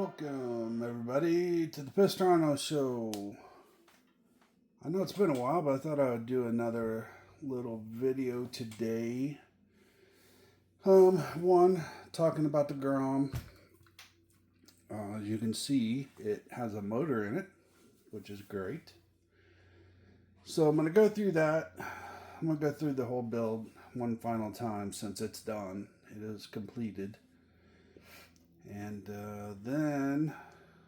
Welcome everybody to the Rhino show. I know it's been a while, but I thought I would do another little video today. One, talking about the Grom. As you can see, it has a motor in it, which is great. So I'm going to go through that. I'm going to go through the whole build one final time since it's done. It is completed. And then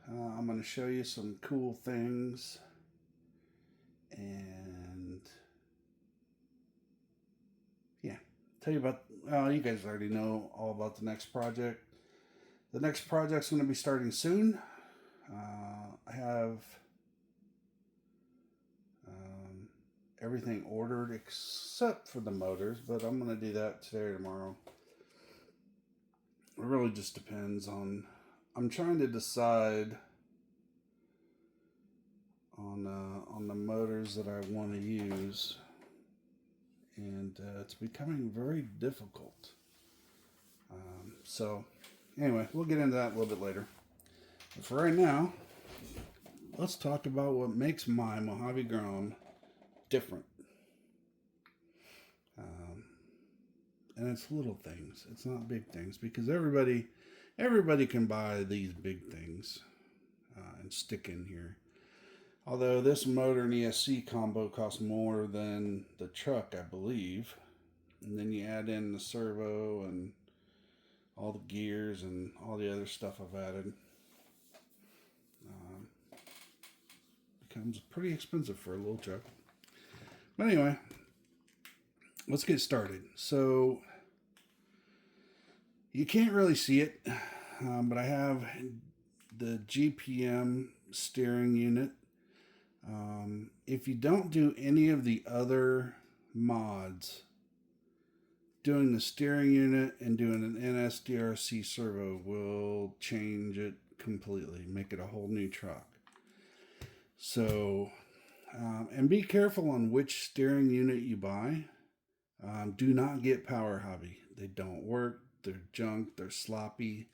I'm going to show you some cool things, and yeah, tell you about, you guys already know all about the next project. The next project's going to be starting soon. I have everything ordered except for the motors, but I'm going to do that today or tomorrow. It really just depends on, I'm trying to decide on the motors that I want to use, and it's becoming very difficult. So anyway, we'll get into that a little bit later. But for right now, let's talk about what makes my Mojave Grom different. And it's little things. It's not big things, because everybody can buy these big things and stick in here. Although this motor and ESC combo costs more than the truck, I believe. And then you add in the servo and all the gears and all the other stuff I've added. Becomes pretty expensive for a little truck. But anyway, let's get started. So you can't really see it, but I have the GPM Steering Unit. If you don't do any of the other mods, doing the steering unit and doing an NSDRC servo will change it completely, make it a whole new truck. So, and be careful on which steering unit you buy. Do not get Power Hobby. They don't work. They're junk. They're sloppy.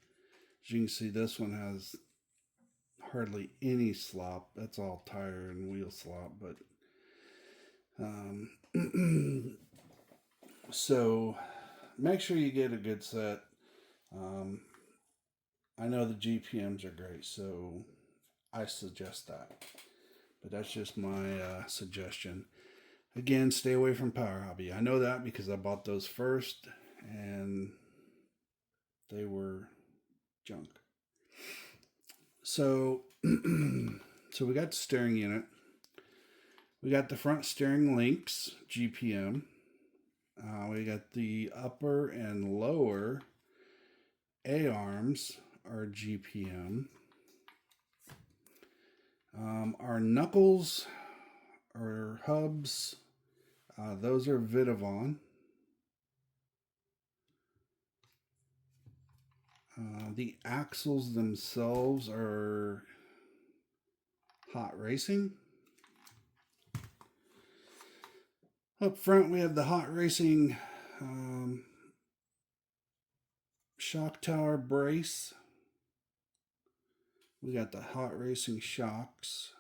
As you can see, this one has hardly any slop. That's all tire and wheel slop. But so make sure you get a good set. I know the GPMs are great, so I suggest that. But that's just my suggestion. Again, stay away from Power Hobby. I know that because I bought those first and they were junk. So, so we got the steering unit. We got the front steering links, GPM. We got the upper and lower A-arms, are GPM. Our knuckles, our hubs, those are Vidavon. The axles themselves are Hot Racing. Up front we have the Hot Racing shock tower brace. We got the Hot Racing shocks.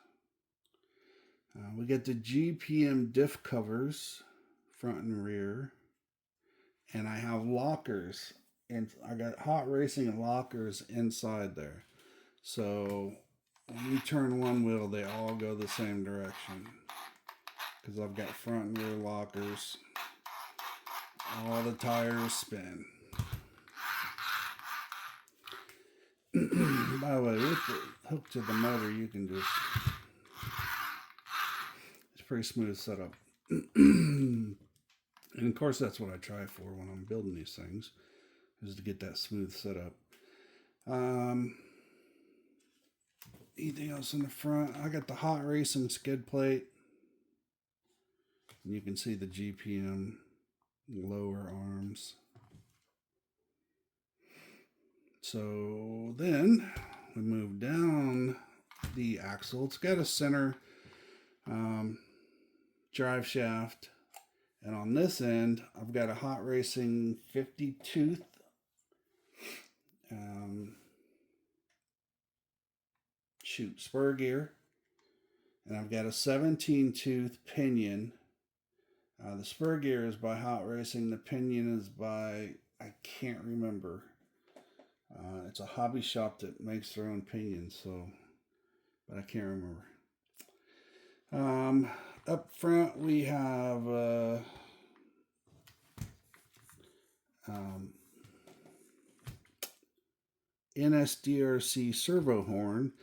We get the GPM diff covers, front and rear. And I have lockers. And I got Hot Racing lockers inside there. So when you turn one wheel, they all go the same direction. Because I've got front and rear lockers. All the tires spin. By the way, with the hook to the motor, you can just, it's pretty smooth setup. And of course, that's what I try for when I'm building these things, is to get that smooth setup. Anything else in the front? I got the Hot Racing skid plate. And you can see the GPM lower arms. So then we move down the axle. It's got a center drive shaft, and on this end I've got a Hot Racing 50 tooth spur gear. And I've got a 17-tooth pinion. The spur gear is by Hot Racing. The pinion is by, I can't remember. It's a hobby shop that makes their own pinions, but I can't remember. Up front we have NSDRC servo horn,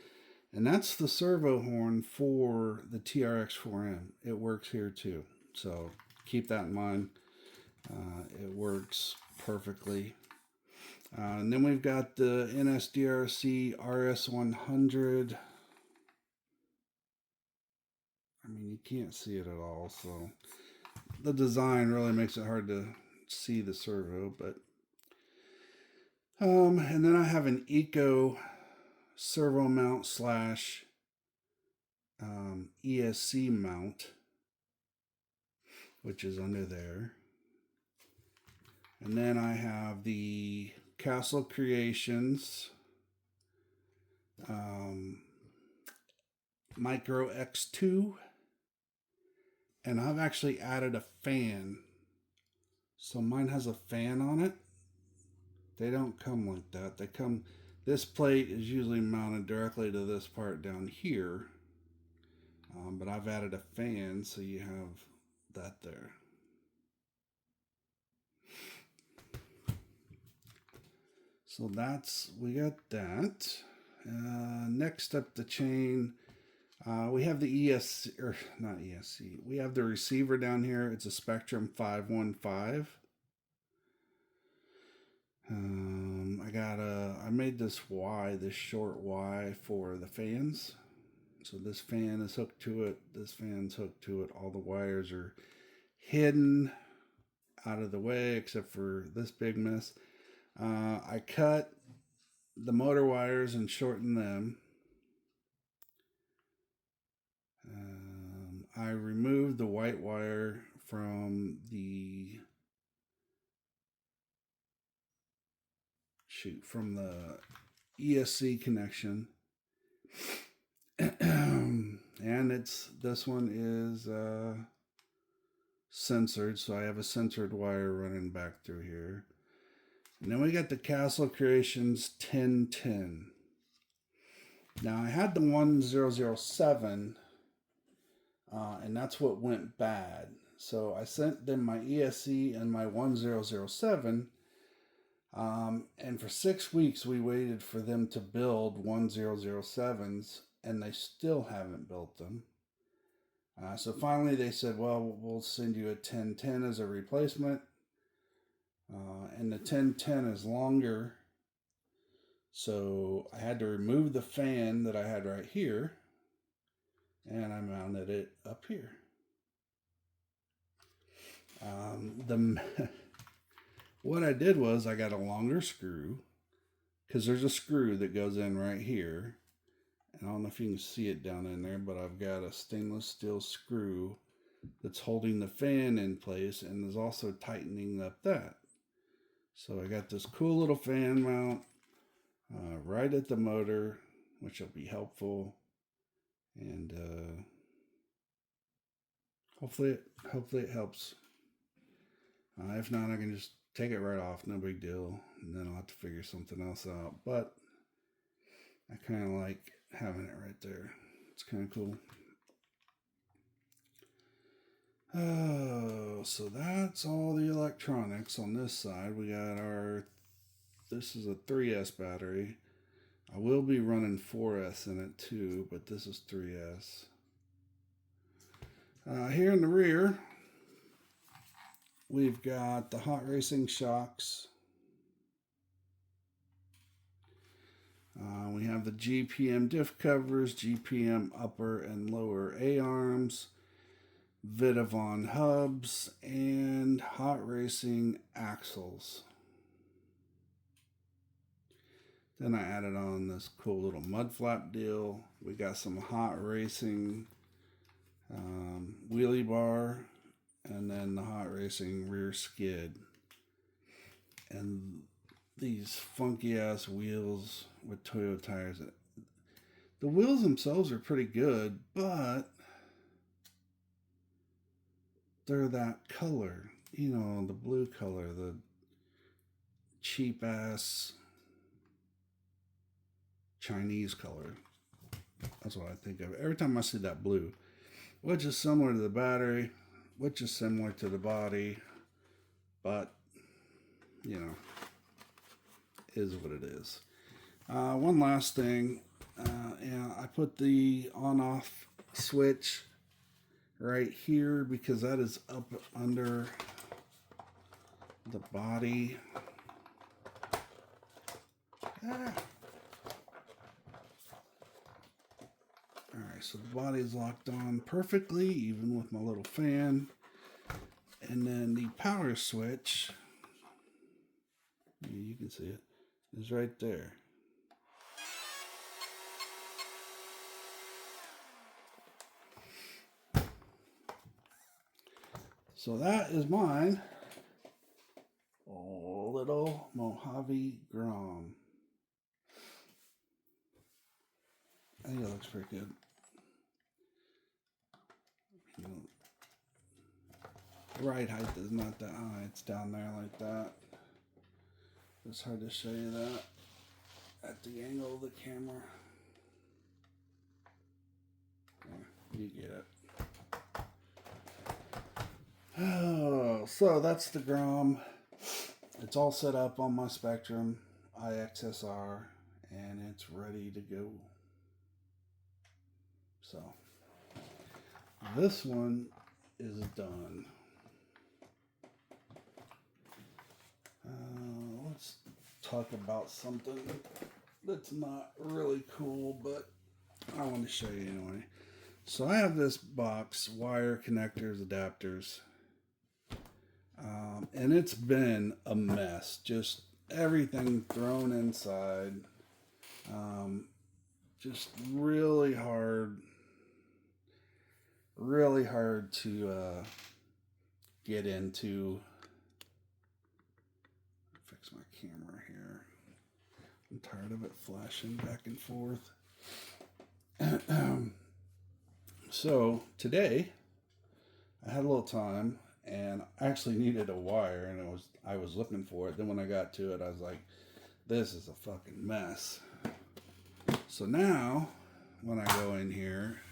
and that's the servo horn for the TRX4M. It works here too, so keep that in mind. It works perfectly. And then we've got the NSDRC RS100. I mean, you can't see it at all, so the design really makes it hard to see the servo, but and then I have an Eco servo mount slash ESC mount, which is under there. And then I have the Castle Creations Micro X2, and I've actually added a fan. So mine has a fan on it. They don't come like that. They come, this plate is usually mounted directly to this part down here. But I've added a fan, so you have that there. So we got that. Next up the chain, we have the ESC, or not ESC, we have the receiver down here. It's a Spectrum 515. I made this short Y for the fans. So this fan is hooked to it. This fan's hooked to it. All the wires are hidden out of the way except for this big mess. I cut the motor wires and shortened them. I removed the white wire from the ESC connection. And this one is censored, so I have a censored wire running back through here. And then we got the Castle Creations 1010. Now I had the 1007, and that's what went bad. So I sent them my ESC and my 1007, and for 6 weeks we waited for them to build 1007s, and they still haven't built them. So finally they said, well, we'll send you a 1010 as a replacement. And the 1010 is longer, so I had to remove the fan that I had right here, and I mounted it up here. What I did was I got a longer screw, because there's a screw that goes in right here. And I don't know if you can see it down in there, but I've got a stainless steel screw that's holding the fan in place and is also tightening up that. So I got this cool little fan mount right at the motor, which will be helpful. And hopefully it helps. If not, I can just take it right off, no big deal, and then I'll have to figure something else out. But I kind of like having it right there. It's kind of cool. Oh, so that's all the electronics on this side. We got this is a 3S battery. I will be running 4S in it too, but this is 3S. Here in the rear, we've got the Hot Racing shocks. We have the GPM diff covers, GPM upper and lower A-arms, Vitavon hubs, and Hot Racing axles. Then I added on this cool little mud flap deal. We got some Hot Racing wheelie bar, and then the Hot Racing rear skid. And these funky ass wheels with Toyo tires. The wheels themselves are pretty good, but they're that color, you know, the blue color, the cheap ass Chinese color. That's what I think of every time I see that blue, which is similar to the battery, which is similar to the body, but you know, is what it is. One last thing, and I put the on-off switch right here because that is up under the body. Alright, so the body is locked on perfectly, even with my little fan. And then the power switch, you can see it, is right there. So that is mine. Oh, little Mojave Grom. I think it looks pretty good. You know, the ride height is not that high. It's down there like that. It's hard to show you that at the angle of the camera. Yeah, you get it. Oh, so that's the Grom. It's all set up on my Spectrum IXSR, and it's ready to go. So this one is done. Let's talk about something that's not really cool, but I want to show you anyway. So I have this box, wire connectors, adapters, and it's been a mess. Just everything thrown inside. Just really hard to get into. Fix my camera here. I'm tired of it flashing back and forth. So today I had a little time and I actually needed a wire, and I was looking for it. Then when I got to it, I was like, this is a fucking mess. So now when I go in here,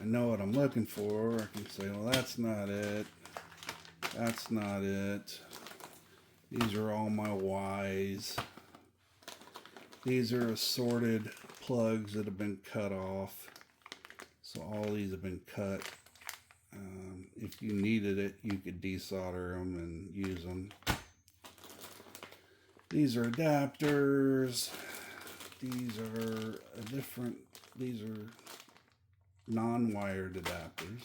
I know what I'm looking for. I can say, well, that's not it. That's not it. These are all my Ys. These are assorted plugs that have been cut off. So all these have been cut. If you needed it, you could desolder them and use them. These are adapters. These are these are non-wired adapters.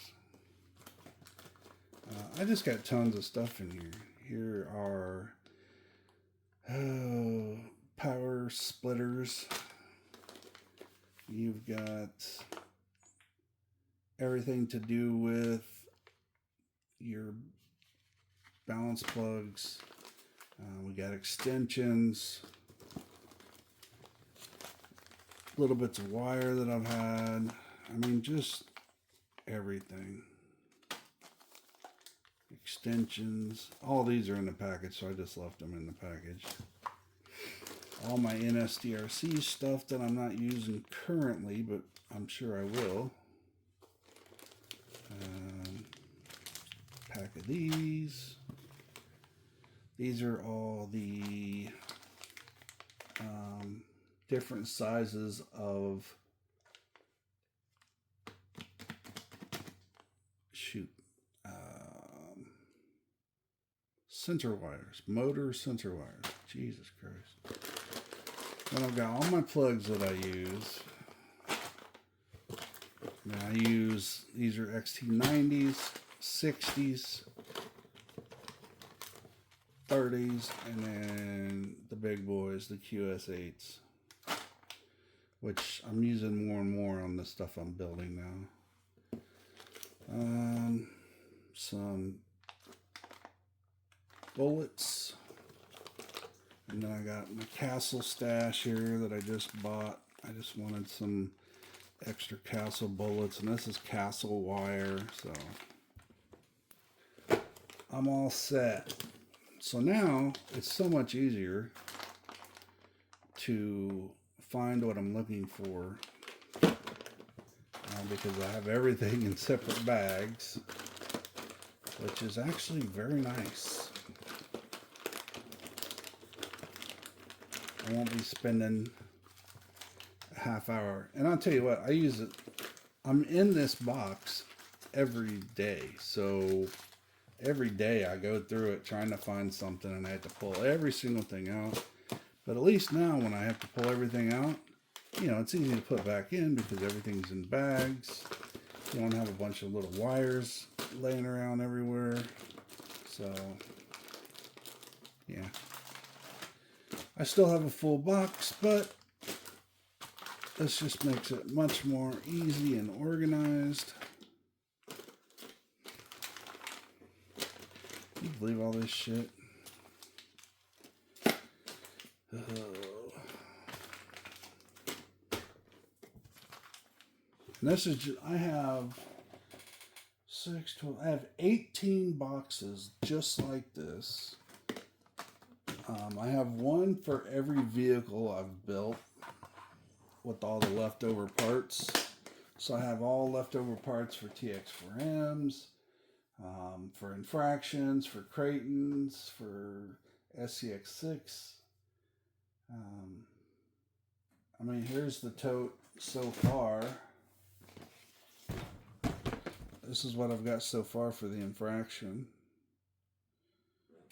I just got tons of stuff in here. Here are power splitters. You've got everything to do with your balance plugs. We got extensions, little bits of wire that I've had. I mean, just everything. Extensions. All these are in the package, so I just left them in the package. All my NSDRC stuff that I'm not using currently, but I'm sure I will. Pack of these. These are all the different sizes of sensor wires, motor sensor wires. Jesus Christ. Then I've got all my plugs that I use. Now I use, these are XT90s, 60s, 30s, and then the big boys, the QS8s, which I'm using more and more on the stuff I'm building now. Some bullets, and then I got my Castle stash here that I just bought. I just wanted some extra castle bullets, and this is castle wire, so I'm all set. So now it's so much easier to find what I'm looking for because I have everything in separate bags, which is actually very nice. I won't be spending a half hour. And I'll tell you what, I use it. I'm in this box every day. So every day I go through it trying to find something, and I have to pull every single thing out. But at least now when I have to pull everything out, you know, it's easy to put back in because everything's in bags. You don't have a bunch of little wires laying around everywhere. So, yeah. I still have a full box, but this just makes it much more easy and organized. Can you believe all this shit? And this is just, I have 6, 12, I have 18 boxes just like this. I have one for every vehicle I've built with all the leftover parts. So I have all leftover parts for TX4Ms, for Infractions, for Creightons, for SCX6. I mean, here's the tote so far. This is what I've got so far for the Infraction.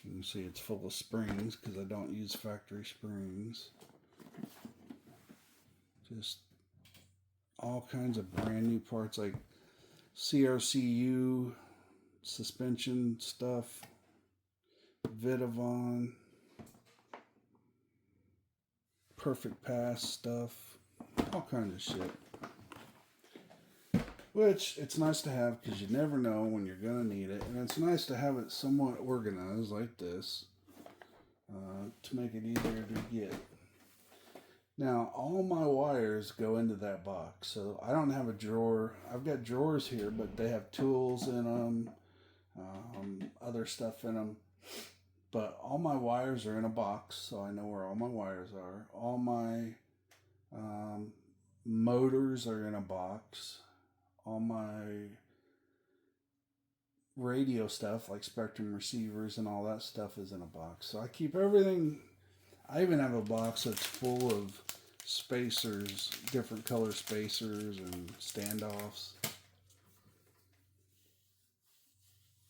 You can see it's full of springs because I don't use factory springs. Just all kinds of brand new parts like CRCU suspension stuff, Vitavon, Perfect Pass stuff, all kinds of shit. Which, it's nice to have because you never know when you're going to need it. And it's nice to have it somewhat organized like this to make it easier to get. Now, all my wires go into that box. So I don't have a drawer. I've got drawers here, but they have tools in them, other stuff in them. But all my wires are in a box, so I know where all my wires are. All my motors are in a box. All my radio stuff like Spectrum receivers and all that stuff is in a box. So I keep everything. I even have a box that's full of spacers, different color spacers and standoffs.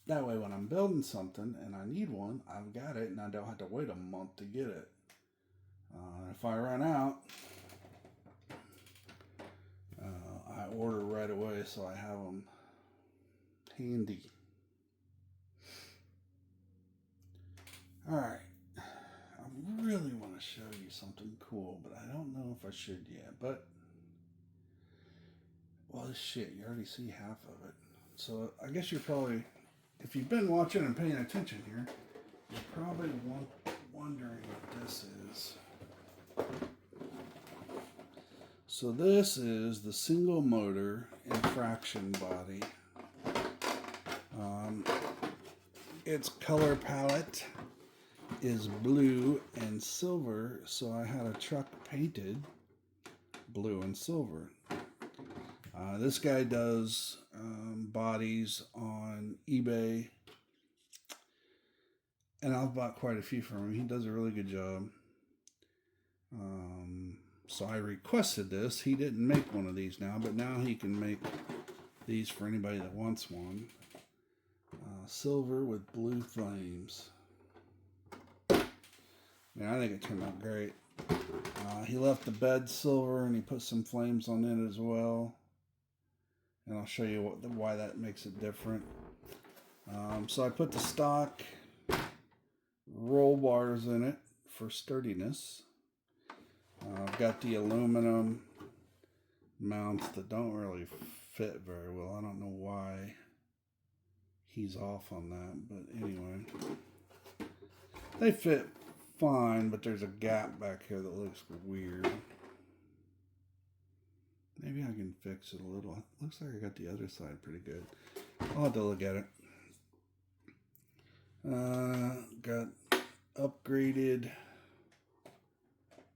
That way when I'm building something and I need one, I've got it and I don't have to wait a month to get it. If I run out, I order right away so I have them handy. Alright, I really want to show you something cool, but I don't know if I should yet. But, well, shit, you already see half of it. So I guess you're probably, if you've been watching and paying attention here, you're probably wondering what this is. So this is the single motor Infraction body. Its color palette is blue and silver, so I had a truck painted blue and silver. This guy does bodies on eBay, and I've bought quite a few from him. He does a really good job. So I requested this. He didn't make one of these now, but now he can make these for anybody that wants one. Silver with blue flames. Yeah, I think it turned out great. He left the bed silver and he put some flames on it as well. And I'll show you why that makes it different. So I put the stock roll bars in it for sturdiness. I've got the aluminum mounts that don't really fit very well. I don't know why he's off on that, but anyway. They fit fine, but there's a gap back here that looks weird. Maybe I can fix it a little. It looks like I got the other side pretty good. I'll have to look at it. Got upgraded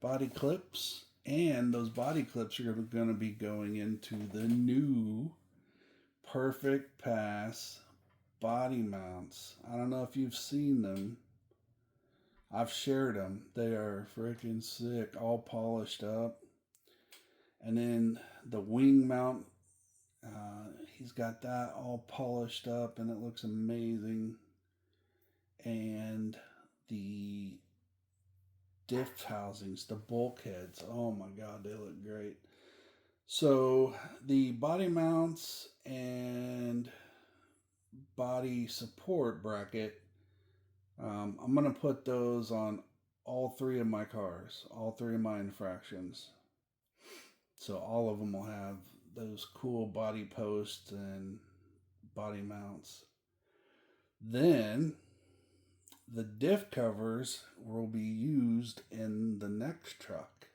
body clips, and those body clips are going to be going into the new Perfect Pass body mounts. I don't know if you've seen them. I've shared them. They are freaking sick, all polished up. And then the wing mount, he's got that all polished up and it looks amazing. And the diff housings, the bulkheads, oh my god, they look great. So the body mounts and body support bracket, I'm going to put those on all three of my cars, all three of my Infractions. So all of them will have those cool body posts and body mounts. Then the diff covers will be used in the next truck,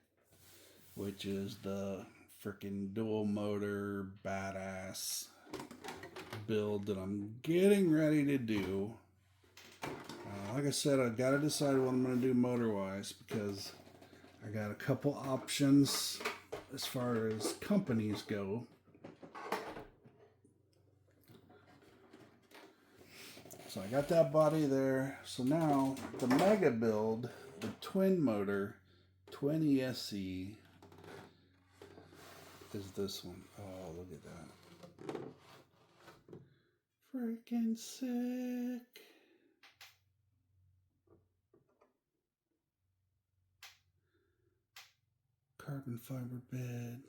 which is the freaking dual motor badass build that I'm getting ready to do. Like I said, I've got to decide what I'm going to do motor wise, because I got a couple options as far as companies go. So I got that body there. So now the mega build, the twin motor, twin ESC, is this one. Oh, look at that. Freaking sick. Carbon fiber bed.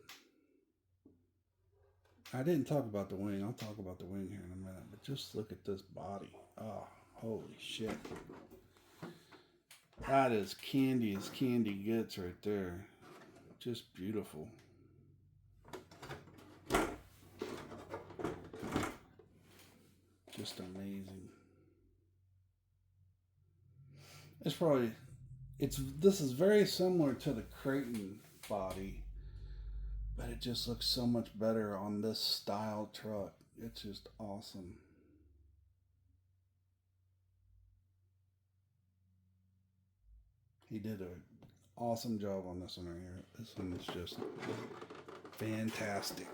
I didn't talk about the wing. I'll talk about the wing here in a minute. But just look at this body. Oh, holy shit. That is candy as candy gets right there. Just beautiful. Just amazing. This is very similar to the Creighton body, but it just looks so much better on this style truck. It's just awesome. He did an awesome job on this one right here. This one is just fantastic.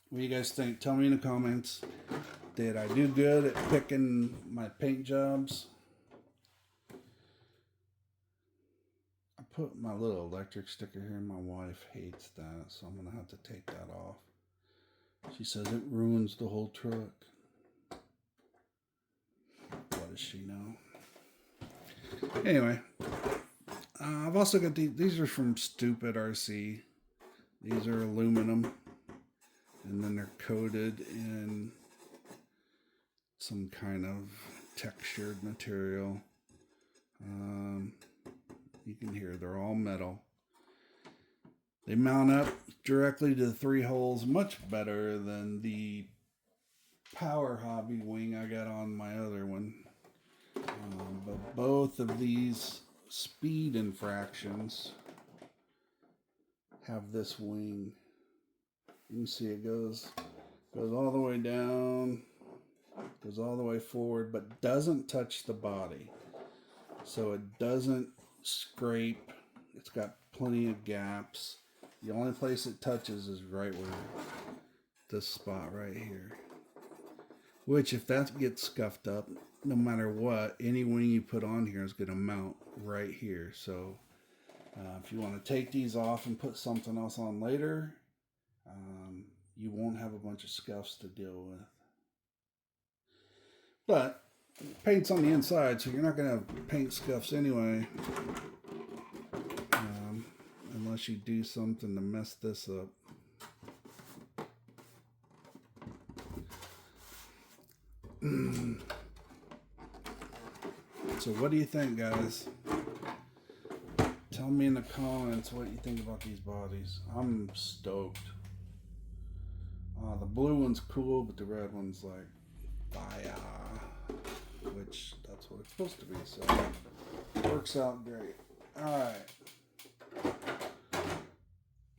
What do you guys think? Tell me in the comments. Did I do good at picking my paint jobs? I put my little electric sticker here. My wife hates that, so I'm going to have to take that off. She says it ruins the whole truck. What does she know? Anyway, I've also got these are from Stupid RC. These are aluminum. And then they're coated in some kind of textured material. You can hear they're all metal. They mount up directly to the 3 holes, much better than the Power Hobby wing I got on my other one. But both of these speed Infractions have this wing. You can see it goes all the way down, goes all the way forward, but doesn't touch the body. So it doesn't scrape. It's got plenty of gaps. The only place it touches is right where this spot right here. Which, if that gets scuffed up, no matter what, any wing you put on here is going to mount right here. So if you want to take these off and put something else on later, you won't have a bunch of scuffs to deal with. But paint's on the inside, so you're not going to have paint scuffs anyway. Unless you do something to mess this up. So what do you think, guys? Tell me in the comments what you think about these bodies. I'm stoked. The blue one's cool, but the red one's like fire. which that's what it's supposed to be, so it works out great. All right,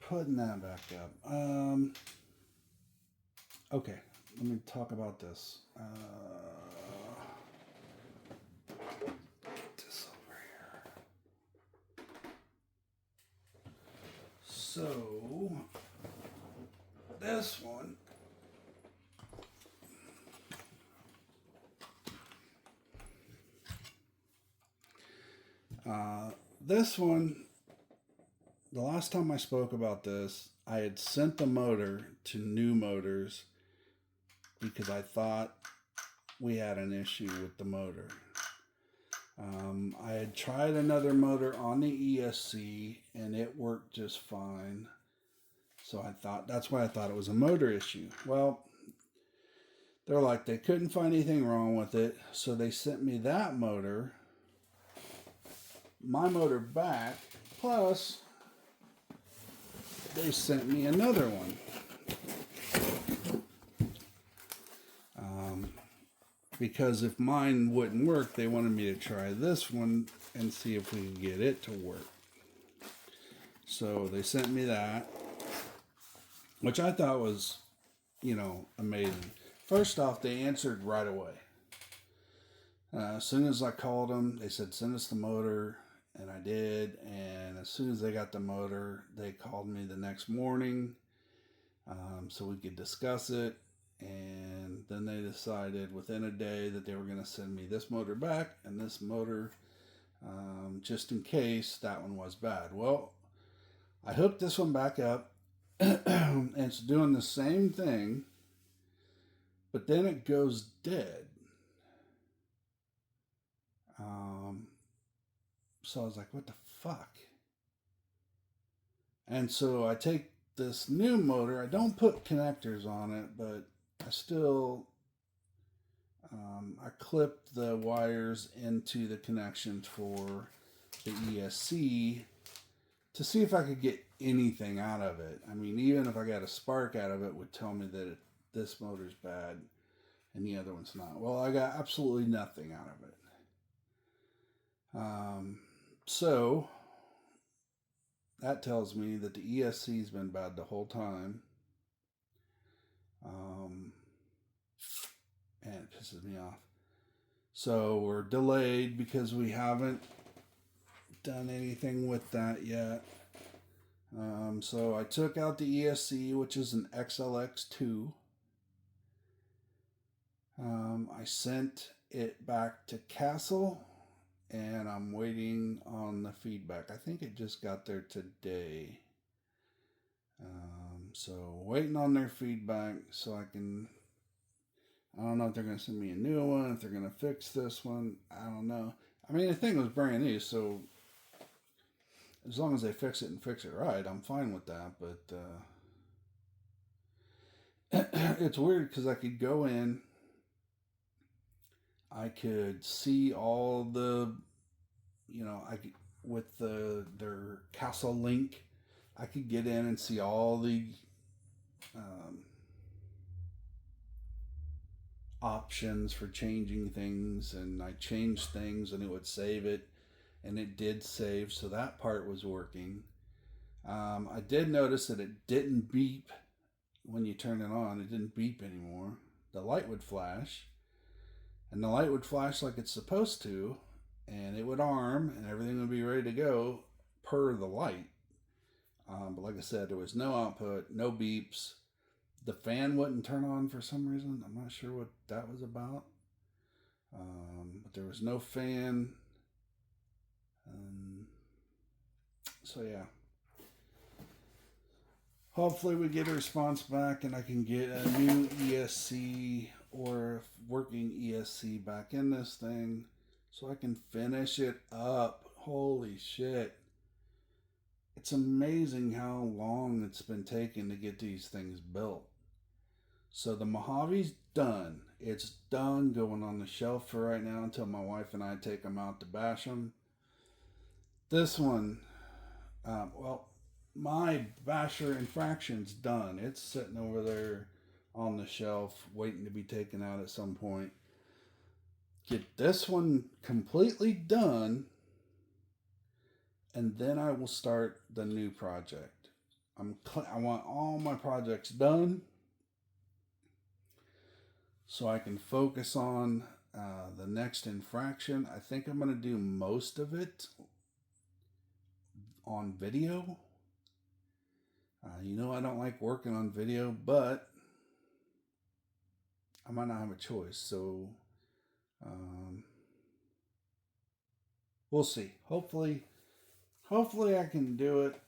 putting that back up. Okay, let me talk about this. This over here. So this one. This one, the last time I spoke about this, I had sent the motor to New Motors because I thought we had an issue with the motor. I had tried another motor on the ESC and it worked just fine. So I thought, that's why I thought it was a motor issue. Well, they're like, they couldn't find anything wrong with it. So they sent me that motor, my motor back, plus they sent me another one. Because if mine wouldn't work, they wanted me to try this one and see if we could get it to work. So they sent me that, which I thought was, you know, amazing. First off, they answered right away. As soon as I called them, they said, send us the motor. And I did. And as soon as they got the motor, they called me the next morning so we could discuss it. And then they decided within a day that they were going to send me this motor back and this motor just in case that one was bad. Well, I hooked this one back up and it's doing the same thing, but then it goes dead. So I was like, what the fuck? And so I take this new motor. I don't put connectors on it, but I still, I clipped the wires into the connections for the ESC to see if I could get anything out of it. I mean, even if I got a spark out of it, would tell me that this motor's bad and the other one's not. Well, I got absolutely nothing out of it. So that tells me that the ESC's been bad the whole time. And it pisses me off. So we're delayed because we haven't done anything with that yet. So I took out the ESC, which is an XLX2. I sent it back to Castle, and I'm waiting on the feedback. I think it just got there today. So waiting on their feedback so I can, I don't know if they're going to send me a new one, if they're going to fix this one. I don't know. I mean, the thing was brand new, so as long as they fix it and fix it right, I'm fine with that. But it's weird because I could go in, I could see all the, you know, I could, with their Castle link, I could get in and see all the options for changing things, and I changed things and it would save it, and it did save, so that part was working. I did notice that it didn't beep when you turn it on. It didn't beep anymore. The light would flash, and the light would flash like it's supposed to, and it would arm and everything would be ready to go per the light. But like I said, there was no output, no beeps. The fan wouldn't turn on for some reason. I'm not sure what that was about. But there was no fan. So yeah. Hopefully we get a response back and I can get a new ESC or working ESC back in this thing so I can finish it up. Holy shit. It's amazing how long it's been taking to get these things built. So the Mojave's done. It's done, going on the shelf for right now until my wife and I take them out to bash them. This one, well, my basher Infraction's done. It's sitting over there on the shelf waiting to be taken out at some point. get this one completely done, and then I will start the new project. I want all my projects done so I can focus on the next Infraction. I think I'm going to do most of it on video. You know I don't like working on video, but I might not have a choice. So we'll see. Hopefully I can do it.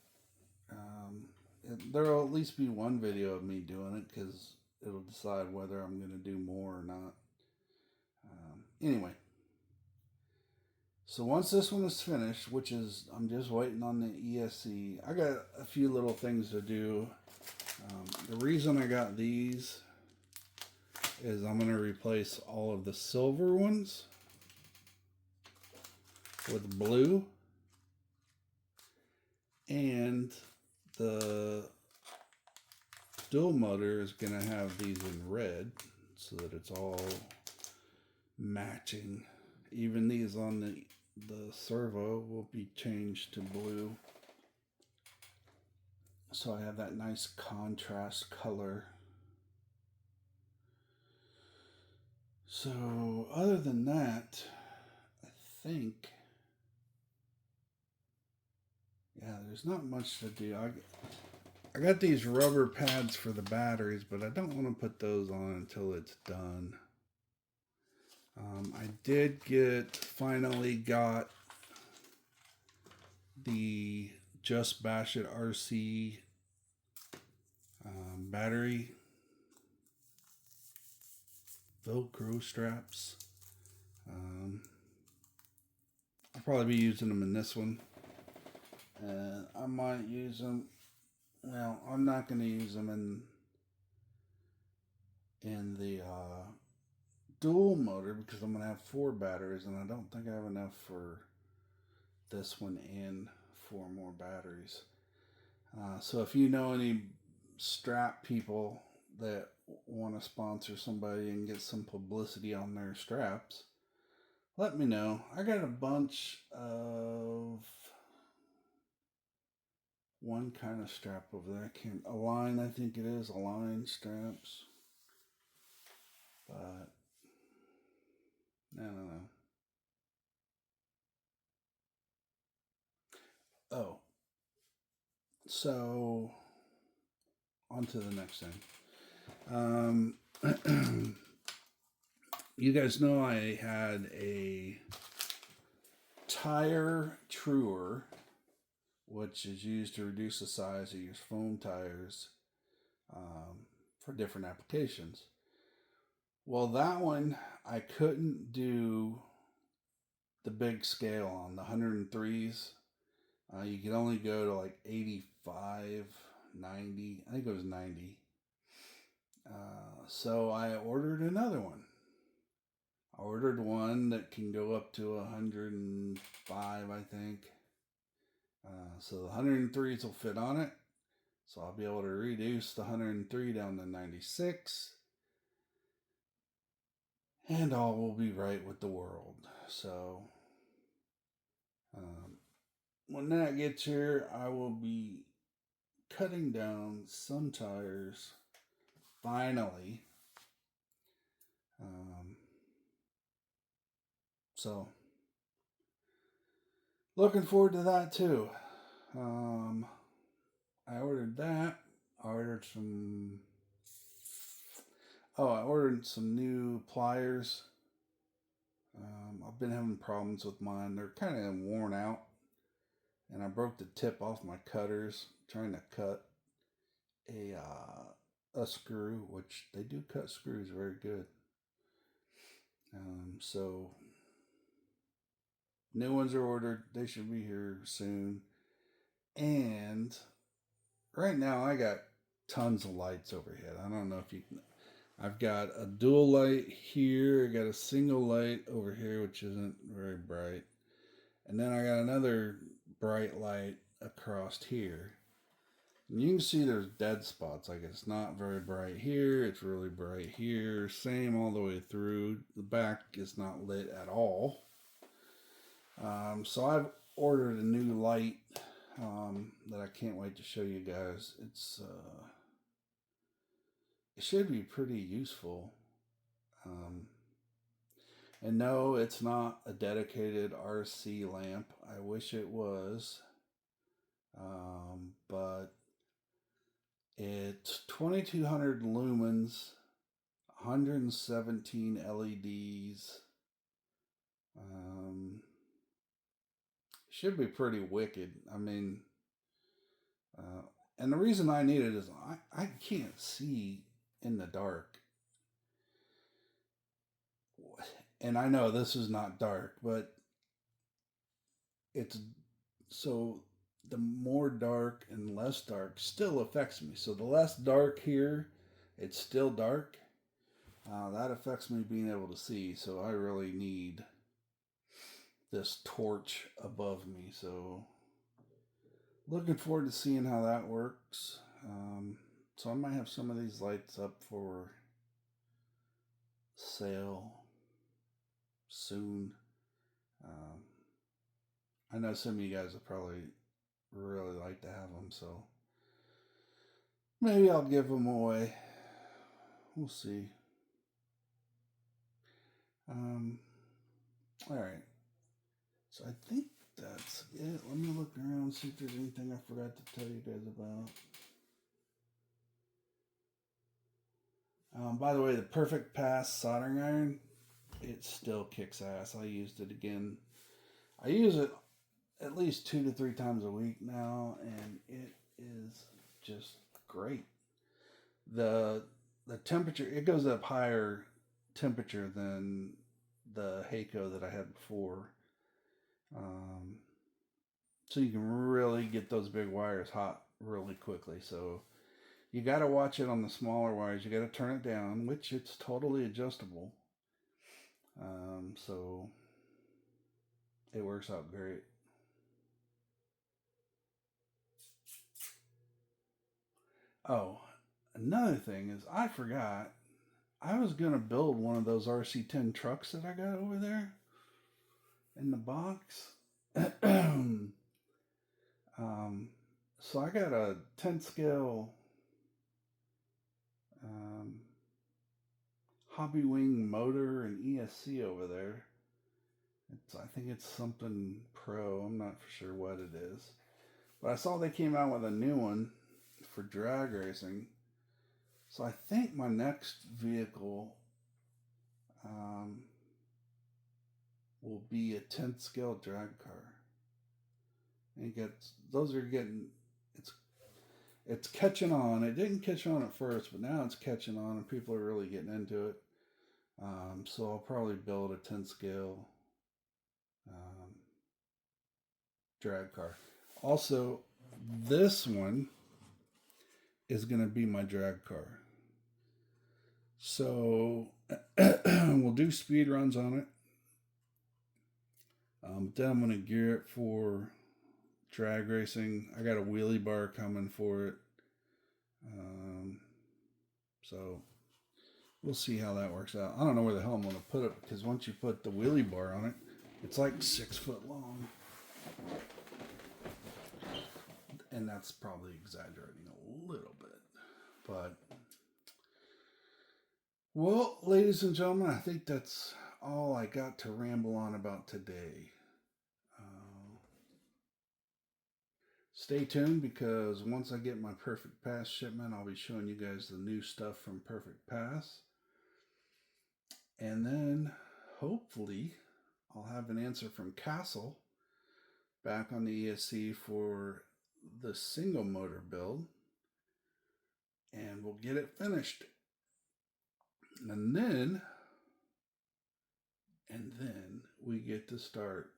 There will at least be one video of me doing it because it'll decide whether I'm going to do more or not. Anyway, so once this one is finished, which is, I'm just waiting on the ESC, I got a few little things to do. The reason I got these is I'm going to replace all of the silver ones with blue, and the dual motor is going to have these in red so that it's all matching. Even these on the servo will be changed to blue, so I have that nice contrast color. So other than that, I think, yeah, there's not much to do. I got these rubber pads for the batteries, but I don't want to put those on until it's done. I did finally got the Just Bash It RC battery Velcro straps. I'll probably be using them in this one. I might use them. Well, I'm not going to use them in the dual motor because I'm going to have 4 batteries, and I don't think I have enough for this one and 4 more batteries. So if you know any strap people that want to sponsor somebody and get some publicity on their straps, let me know. I got a bunch of one kind of strap over there. I can't, Align, I think it is, Align straps. But no. Oh, so on to the next thing. You guys know I had a tire truer, which is used to reduce the size of your foam tires for different applications. Well, that one I couldn't do the big scale on the 103s. You could only go to like 85, 90. I think it was 90. So I ordered another one. I ordered one that can go up to 105, I think. So the 103s will fit on it. So I'll be able to reduce the 103 down to 96. And all will be right with the world. So when that gets here, I will be cutting down some tires finally. So looking forward to that too. I ordered that. I ordered some new pliers. I've been having problems with mine. They're kind of worn out, and I broke the tip off my cutters trying to cut a screw, which they do cut screws very good. So new ones are ordered. They should be here soon. And right now I got tons of lights overhead. I don't know if you can. I've got a dual light here. I got a single light over here, which isn't very bright. And then I got another bright light across here. And you can see there's dead spots. Like it's not very bright here. It's really bright here. Same all the way through. The back is not lit at all. So I've ordered a new light that I can't wait to show you guys. It should be pretty useful. And no, it's not a dedicated RC lamp. I wish it was. But it's 2200 lumens, 117 LEDs. Should be pretty wicked. I mean, and the reason I need it is I can't see in the dark. And I know this is not dark, but it's so the more dark and less dark still affects me. So the less dark here, it's still dark. That affects me being able to see. So I really need this torch above me. So looking forward to seeing how that works. So I might have some of these lights up for sale soon. I know some of you guys would probably really like to have them, so maybe I'll give them away. We'll see. All right. So I think that's it. Let me look around and see if there's anything I forgot to tell you guys about. By the way, the Perfect Pass soldering iron, it still kicks ass. I used it again. I use it at least 2 to 3 times a week now, and it is just great. The temperature, it goes up higher temperature than the Heiko that I had before. So you can really get those big wires hot really quickly. So you got to watch it on the smaller wires. You got to turn it down, which it's totally adjustable. So it works out great. Oh, another thing is I forgot. I was going to build one of those RC10 trucks that I got over there in the box. So I got a 10 scale Hobby Wing motor and ESC over there. I think it's something pro. I'm not for sure what it is. But I saw they came out with a new one for drag racing. So I think my next vehicle will be a 10th scale drag car. And those are getting, it's catching on. It didn't catch on at first, but now it's catching on and people are really getting into it. So I'll probably build a 10 scale drag car. Also, this one is going to be my drag car. So we'll do speed runs on it. Then I'm going to gear it for drag racing. I got a wheelie bar coming for it. So we'll see how that works out. I don't know where the hell I'm going to put it because once you put the wheelie bar on it, it's like 6 foot long. And that's probably exaggerating a little bit. But, well, ladies and gentlemen, I think that's all I got to ramble on about today. Stay tuned because once I get my Perfect Pass shipment, I'll be showing you guys the new stuff from Perfect Pass. And then, hopefully, I'll have an answer from Castle back on the ESC for the single motor build. And we'll get it finished. And then we get to start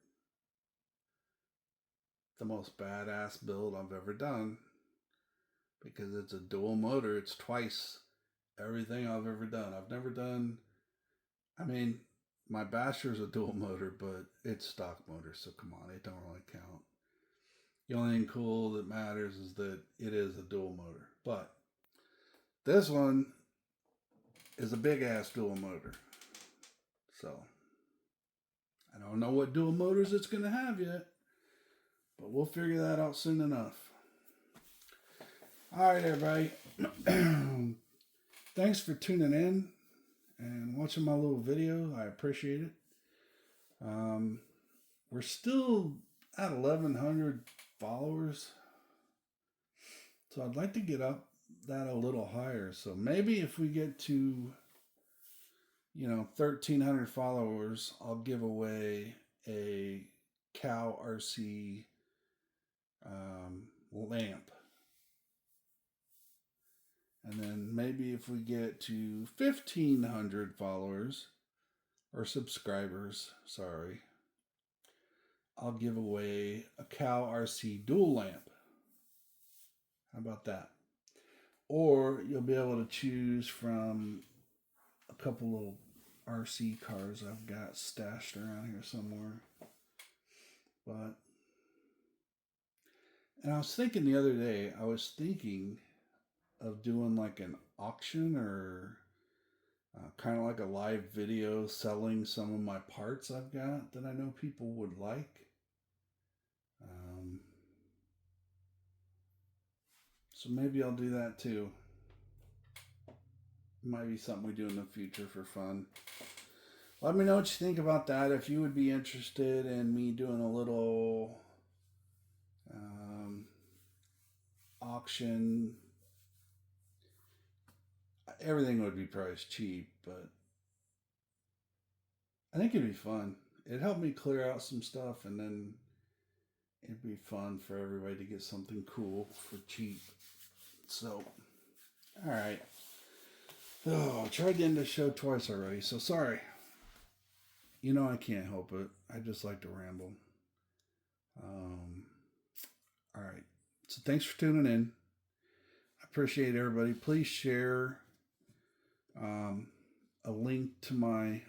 the most badass build I've ever done because it's a dual motor. It's twice everything I've ever done. I've never done, I mean, my Basher's a dual motor, but it's stock motor, so come on, it don't really count. The only thing cool that matters is that it is a dual motor. But this one is a big ass dual motor. So I don't know what dual motors it's going to have yet, but we'll figure that out soon enough. All right, everybody. Thanks for tuning in and watching my little video. I appreciate it. We're still at 1,100 followers, so I'd like to get up that a little higher. So maybe if we get to 1,300 followers, I'll give away a COWRC lamp. And then maybe if we get to 1,500 followers or subscribers, sorry, I'll give away a COWRC dual lamp. How about that? Or you'll be able to choose from a couple little RC cars I've got stashed around here somewhere. And I was thinking the other day, of doing like an auction or kind of like a live video selling some of my parts I've got that I know people would like. So maybe I'll do that too. Might be something we do in the future for fun. Let me know what you think about that. If you would be interested in me doing a little auction. Everything would be priced cheap, but I think it'd be fun. It'd help me clear out some stuff, and then it'd be fun for everybody to get something cool for cheap. So, all right. Oh, I tried to end the show twice already, so sorry. I can't help it. I just like to ramble. All right. So thanks for tuning in. I appreciate everybody. Please share a link to my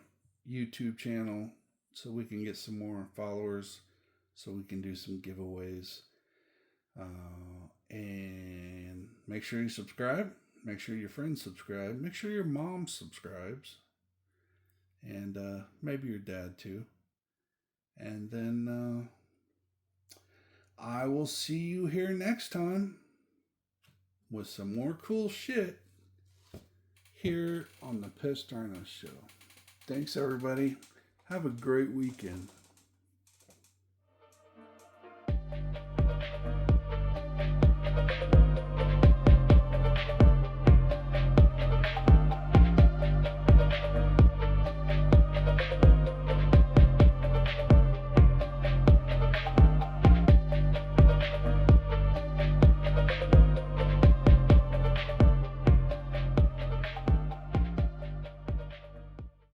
YouTube channel so we can get some more followers, so we can do some giveaways. And make sure you subscribe. Make sure your friends subscribe. Make sure your mom subscribes. And maybe your dad too. And then I will see you here next time with some more cool shit here on the Pissed Rhino Show. Thanks, everybody. Have a great weekend.